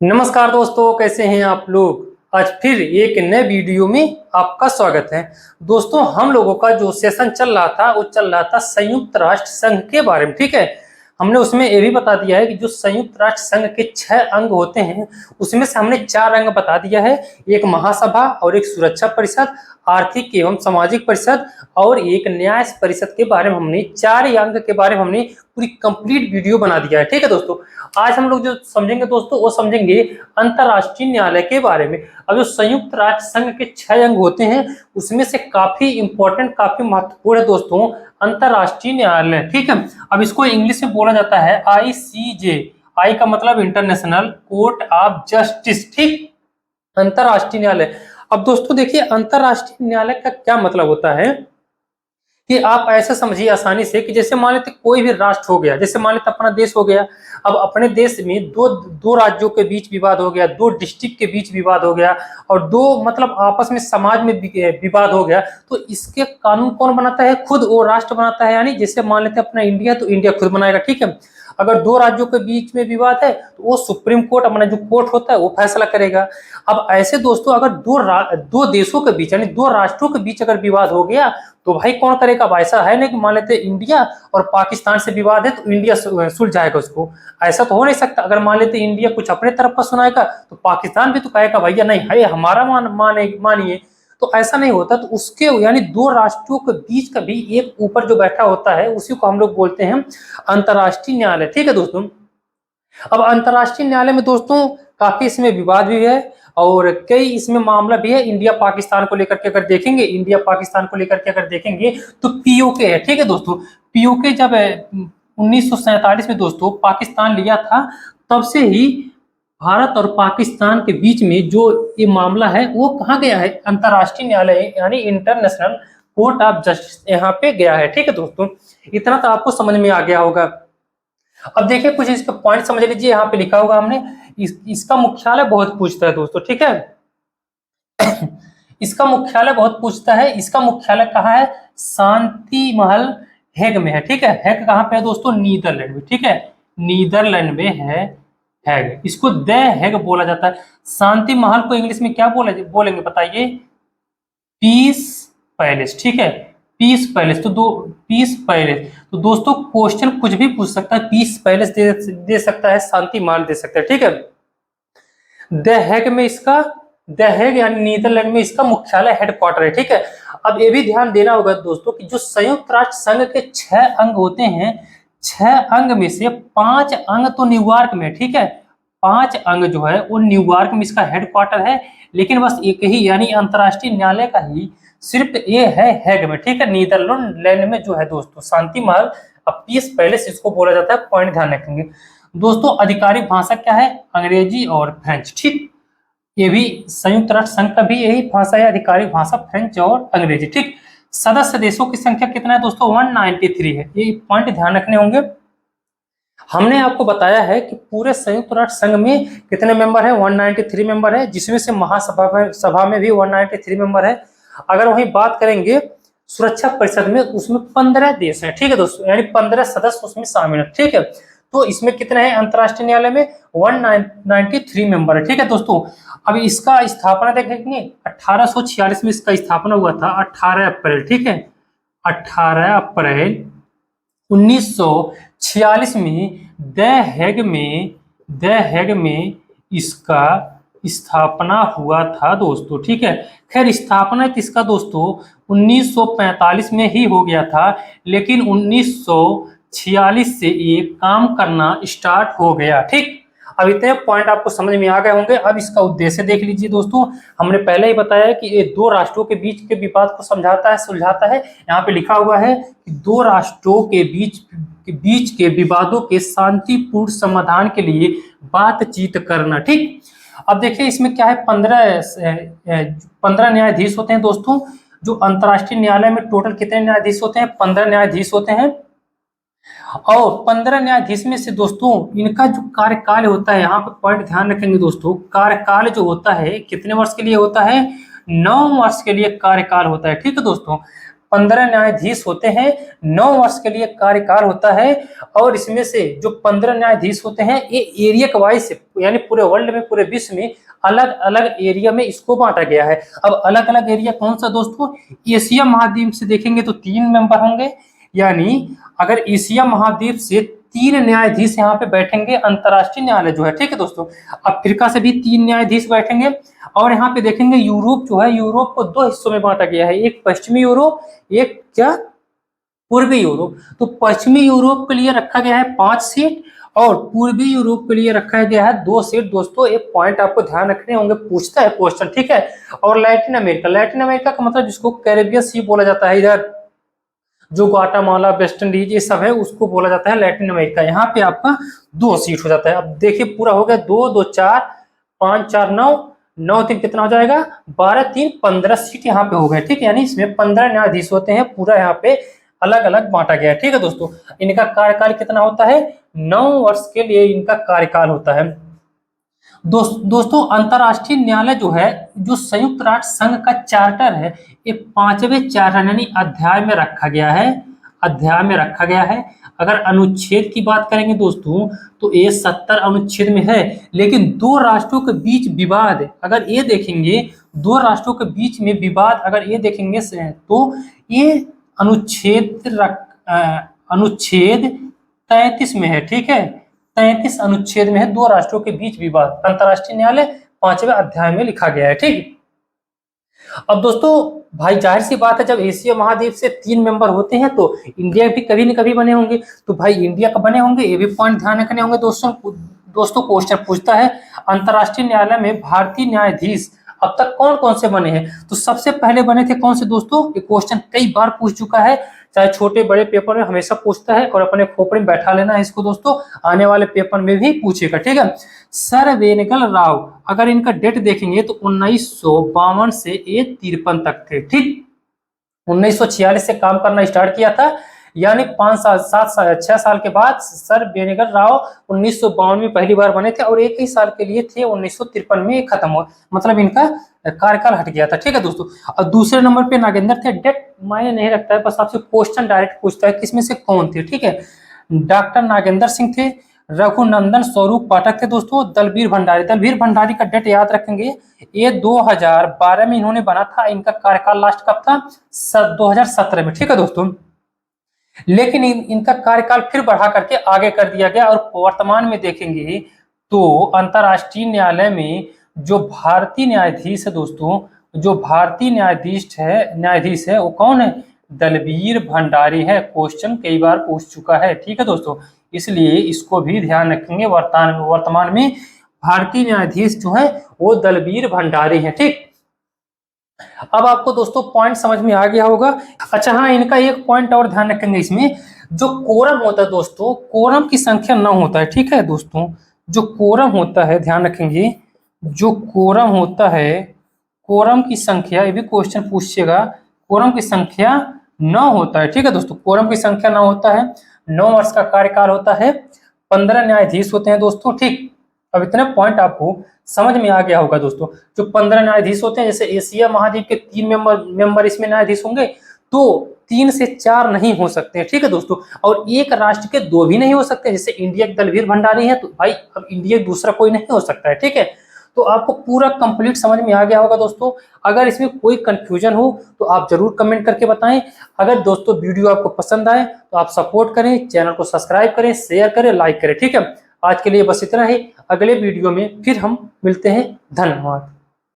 नमस्कार दोस्तों, कैसे हैं आप लोग। आज फिर एक नए वीडियो में आपका स्वागत है। दोस्तों, हम लोगों का जो सेशन चल रहा था वो चल रहा था संयुक्त राष्ट्र संघ के बारे में। ठीक है, हमने उसमें ये भी बता दिया है कि जो संयुक्त राष्ट्र संघ के 6 अंग होते हैं उसमें से हमने 4 अंग बता दिया है। एक महासभा और एक सुरक्षा परिषद, आर्थिक एवं सामाजिक परिषद और एक न्याय परिषद के बारे में हमने 4 अंग के बारे में हमने पूरी कंप्लीट वीडियो बना दिया है। ठीक है दोस्तों, आज हम लोग जो समझेंगे दोस्तों वो समझेंगे अंतरराष्ट्रीय न्यायालय के बारे में। अब जो संयुक्त राष्ट्र संघ के 6 अंग होते हैं उसमें से काफी इंपॉर्टेंट, काफी महत्वपूर्ण है दोस्तों अंतरराष्ट्रीय न्यायालय। ठीक है, अब इसको इंग्लिश में बोला जाता है ICJ। आई का मतलब इंटरनेशनल कोर्ट ऑफ जस्टिस। ठीक, अंतरराष्ट्रीय न्यायालय। अब दोस्तों देखिए, अंतरराष्ट्रीय न्यायालय का क्या मतलब होता है कि आप ऐसे समझिए आसानी से कि जैसे मान लेते कोई भी राष्ट्र हो गया, जैसे मान लेते अपना देश हो गया। अब अपने देश में दो दो राज्यों के बीच विवाद हो गया, दो डिस्ट्रिक्ट के बीच विवाद हो गया और दो मतलब आपस में समाज में विवाद हो गया, तो इसके कानून कौन बनाता है? खुद वो राष्ट्र बनाता है। यानी जैसे मान लेते अपना इंडिया, तो इंडिया खुद बनाएगा। ठीक है, अगर दो राज्यों के बीच में विवाद है तो वो सुप्रीम कोर्ट, अपना जो कोर्ट होता है वो फैसला करेगा। अब ऐसे दोस्तों अगर दो देशों के बीच यानी दो राष्ट्रों के बीच अगर विवाद हो गया तो भाई कौन करेगा? अब ऐसा है नहीं कि मान लेते इंडिया और पाकिस्तान से विवाद है तो इंडिया सुलझाएगा उसको। ऐसा तो हो नहीं सकता। अगर मान लेते इंडिया कुछ अपने तरफ का सुनाएगा तो पाकिस्तान भी तो कहेगा भैया नहीं है हमारा मानिए। तो ऐसा नहीं होता। तो उसके यानी दो राष्ट्रों के बीच का भी एक ऊपर जो बैठा होता है उसी को हम लोग बोलते हैं अंतरराष्ट्रीय न्यायालय। ठीक है दोस्तों, अब अंतरराष्ट्रीय न्यायालय में दोस्तों काफी इसमें विवाद भी है और कई इसमें मामला भी है। इंडिया पाकिस्तान को लेकर के अगर देखेंगे, इंडिया पाकिस्तान को लेकर के अगर देखेंगे तो पीओके है। ठीक है दोस्तों, पीओके जब 1947 में दोस्तों पाकिस्तान लिया था, तब से ही भारत और पाकिस्तान के बीच में जो ये मामला है वो कहाँ गया है? अंतरराष्ट्रीय न्यायालय यानी इंटरनेशनल कोर्ट ऑफ जस्टिस, यहाँ पे गया है। ठीक है दोस्तों, इतना तो आपको समझ में आ गया होगा। अब देखिए कुछ इसका पॉइंट समझ लीजिए, यहाँ पे लिखा होगा हमने। इसका मुख्यालय बहुत पूछता है दोस्तों। ठीक है, इसका मुख्यालय बहुत पूछता है। इसका मुख्यालय कहाँ है? शांति महल हेग में है। ठीक है, हेग कहाँ पे है दोस्तों? नीदरलैंड में। ठीक है, नीदरलैंड में है हैग। इसको द हैग बोला जाता है। शांति महल को इंग्लिश में क्या बोलेंगे बताइए? Piece palace. ठीक है, पीस पैलेस। तो पीस पैलेस। तो दोस्तों क्वेश्चन कुछ भी पूछ सकता है, पीस पैलेस दे सकता है, शांति महल दे सकता है। ठीक है, द हैग में इसका, द हैग यानी नीदरलैंड में इसका मुख्यालय हेडक्वार्टर है। ठीक है, अब ये भी ध्यान देना होगा दोस्तों कि जो संयुक्त राष्ट्र संघ के 6 अंग होते हैं, 6 अंग में से 5 अंग तो न्यूयॉर्क में। ठीक है, 5 अंग जो है वो न्यूयॉर्क में इसका हेडक्वार्टर है, लेकिन बस एक ही यानी अंतरराष्ट्रीय न्यायालय का ही सिर्फ ये है हैग में। ठीक है, नीदरलैंड में जो है दोस्तों शांति महल, अब पीस पैलेस इसको बोला जाता है। पॉइंट ध्यान रखेंगे दोस्तों। आधिकारिक भाषा क्या है? अंग्रेजी और फ्रेंच। ठीक, ये भी संयुक्त राष्ट्र संघ का भी यही भाषा है, आधिकारिक भाषा फ्रेंच और अंग्रेजी। ठीक, सदस्य देशों की संख्या कितना है दोस्तों? 193 है। ये पॉइंट ध्यान रखने होंगे। हमने आपको बताया है कि पूरे संयुक्त राष्ट्र संघ में कितने मेंबर है? 193 मेंबर है, जिसमें से सभा में भी 193 मेंबर है। अगर वहीं बात करेंगे सुरक्षा परिषद में, उसमें 15 देश हैं। ठीक है दोस्तों, यानी 15 सदस्य उसमें शामिल है। ठीक है, तो इसमें कितने हैं अंतरराष्ट्रीय न्यायालय में? 193 मेंबर है। ठीक है दोस्तों, अब इसका स्थापना देखेंगे 1846 में इसका स्थापना हुआ था, 18 अप्रैल। ठीक है, 18 अप्रैल 1946 में द हैग में इसका स्थापना हुआ था दोस्तों। ठीक है, खैर स्थापना किसका दोस्तों? 1945 में ही हो गया था, लेकिन 1946 से ये काम करना स्टार्ट हो गया। ठीक, अब इतने पॉइंट आपको समझ में आ गए होंगे। अब इसका उद्देश्य देख लीजिए दोस्तों। हमने पहले ही बताया कि ये दो राष्ट्रों के बीच के विवाद को समझाता है, सुलझाता है। यहाँ पे लिखा हुआ है कि दो राष्ट्रों के बीच के विवादों के शांतिपूर्ण समाधान के लिए बातचीत करना। ठीक, अब देखिए इसमें क्या है, 15 न्यायाधीश होते हैं दोस्तों। जो अंतरराष्ट्रीय न्यायालय में टोटल कितने न्यायाधीश होते हैं? 15 न्यायाधीश होते हैं। और 15 न्यायाधीश में से दोस्तों इनका जो कार्यकाल होता है, यहाँ पे पॉइंट ध्यान रखेंगे दोस्तों, कार्यकाल जो होता है कितने वर्ष के लिए होता है? 9 वर्ष के लिए कार्यकाल होता है। ठीक है दोस्तों, 15 न्यायाधीश होते हैं, 9 वर्ष के लिए कार्यकाल होता है। और इसमें से जो 15 न्यायाधीश होते हैं ये एरिया वाइज यानी पूरे वर्ल्ड में, पूरे विश्व में अलग अलग एरिया में इसको बांटा गया है। अब अलग अलग एरिया कौन सा दोस्तों, एशिया महाद्वीप से देखेंगे तो 3 मेंबर होंगे, यानी अगर एशिया महाद्वीप से 3 न्यायाधीश यहाँ पे बैठेंगे, अंतरराष्ट्रीय न्यायालय जो है, ठीक है दोस्तों। अफ्रीका से भी 3 न्यायाधीश बैठेंगे। और यहाँ पे देखेंगे यूरोप जो है, यूरोप को 2 हिस्सों में बांटा गया है, एक पश्चिमी यूरोप, एक क्या पूर्वी यूरोप। तो पश्चिमी यूरोप के लिए रखा गया है 5 सीट और पूर्वी यूरोप के लिए रखा गया है 2 सीट। दोस्तों एक पॉइंट आपको ध्यान रखने होंगे, पूछता है क्वेश्चन, ठीक है। और लैटिन अमेरिका, लैटिन अमेरिका का मतलब जिसको कैरेबियन सी बोला जाता है, इधर जो ग्वाटेमाला, वेस्ट इंडीज ये सब है उसको बोला जाता है लैटिन अमेरिका। यहाँ पे आपका 2 सीट हो जाता है। अब देखिए पूरा हो गया, 2 2 4 5 4 9 9 3 कितना हो जाएगा, 12 3 15 सीट यहाँ पे हो गए, ठीक है। यानी इसमें 15 न्यायाधीश होते हैं, पूरा यहाँ पे अलग अलग बांटा गया है, ठीक है दोस्तों। इनका कार्यकाल कितना होता है, 9 वर्ष के लिए इनका कार्यकाल होता है। दोस्तों अंतरराष्ट्रीय न्यायालय जो है, जो संयुक्त राष्ट्र संघ का चार्टर है, ये 5वें चार्टर यानी अध्याय में रखा गया है, अध्याय में रखा गया है। अगर अनुच्छेद की बात करेंगे दोस्तों तो ये 70 अनुच्छेद में है। लेकिन 2 राष्ट्रों के बीच विवाद अगर ये देखेंगे, 2 राष्ट्रों के बीच में विवाद अगर ये देखेंगे तो ये अनुच्छेद 33 में है, ठीक है। 33 अनुच्छेद में है, 2 राष्ट्रों के बीच विवाद, अंतरराष्ट्रीय न्यायालय 5वें अध्याय में लिखा गया है, ठीक। अब दोस्तों भाई जाहिर सी बात है, जब एशिया महाद्वीप से 3 मेंबर होते हैं तो इंडिया भी कभी न कभी बने होंगे। तो भाई इंडिया का बने होंगे, ये भी पॉइंट ध्यान रखने होंगे दोस्तों। क्वेश्चन पूछता है अंतरराष्ट्रीय न्यायालय में भारतीय न्यायाधीश अब तक कौन कौन से बने हैं। तो सबसे पहले बने थे कौन से दोस्तों, ये क्वेश्चन कई बार पूछ चुका है, चाहे छोटे बड़े पेपर में हमेशा पूछता है, और अपने खोपड़ी में बैठा लेना है इसको दोस्तों, आने वाले पेपर में भी पूछेगा, ठीक है। सर वेनिगल राव, अगर इनका डेट देखेंगे तो 1952 से ये 53 तक थे, ठीक। 1946 से काम करना स्टार्ट किया था, यानी 5 साल 7 साल 6 साल के बाद सर वेनिगल राव 1952 में पहली बार बने थे और एक ही साल के लिए थे, 1953 में खत्म हुआ, मतलब इनका कार्यकाल हट गया था, ठीक है दोस्तों। और दूसरे नंबर पे नागेंद्र थे, डेट मायने नहीं रखता है, बस आपसे क्वेश्चन डायरेक्ट पूछता है किसमें से कौन थे, ठीक है। डॉक्टर नागेंद्र सिंह थे, रघुनंदन स्वरूप पाठक थे दोस्तों, दलबीर भंडारी का डेट याद रखेंगे, ये 2012 में इन्होंने बना था, इनका कार्यकाल लास्ट कब था, 2017 में, ठीक है दोस्तों। लेकिन इनका कार्यकाल फिर बढ़ा करके आगे कर दिया गया, और वर्तमान में देखेंगे तो अंतरराष्ट्रीय न्यायालय में जो भारतीय न्यायाधीश है दोस्तों, जो भारतीय न्यायाधीश है वो कौन है, दलबीर भंडारी है। क्वेश्चन कई बार पूछ चुका है, ठीक है दोस्तों, इसलिए इसको भी ध्यान रखेंगे। वर्तमान में भारतीय न्यायाधीश जो है वो दलबीर भंडारी है, ठीक। अब आपको दोस्तों पॉइंट समझ में आ गया होगा। अच्छा हाँ, इनका एक पॉइंट और ध्यान रखेंगे, इसमें जो कोरम होता है दोस्तों, कोरम की संख्या 9 होता है, ठीक है दोस्तों। जो कोरम होता है ध्यान रखेंगे, जो कोरम होता है, कोरम की संख्या, ये भी क्वेश्चन पूछेगा, कोरम की संख्या 9 होता है, ठीक है दोस्तों। कोरम की संख्या 9 होता है, 9 वर्ष का कार्यकाल होता है, 15 न्यायाधीश होते हैं दोस्तों, ठीक। अब इतने पॉइंट आपको समझ में आ गया होगा दोस्तों। जो 15 न्यायाधीश होते हैं, जैसे एशिया महाद्वीप के 3 मेंबर इसमें न्यायाधीश होंगे, तो 3 से 4 नहीं हो सकते हैं, ठीक है दोस्तों। और एक राष्ट्र के 2 भी नहीं हो सकते, जैसे इंडिया के दलबीर भंडारी है, तो भाई अब इंडिया दूसरा कोई नहीं हो सकता है, ठीक है। तो आपको पूरा कंप्लीट समझ में आ गया होगा दोस्तों। अगर इसमें कोई कंफ्यूजन हो तो आप जरूर कमेंट करके बताएं। अगर दोस्तों वीडियो आपको पसंद आए तो आप सपोर्ट करें, चैनल को सब्सक्राइब करें, शेयर करें, लाइक करें, ठीक है। आज के लिए बस इतना ही, अगले वीडियो में फिर हम मिलते हैं, धन्यवाद।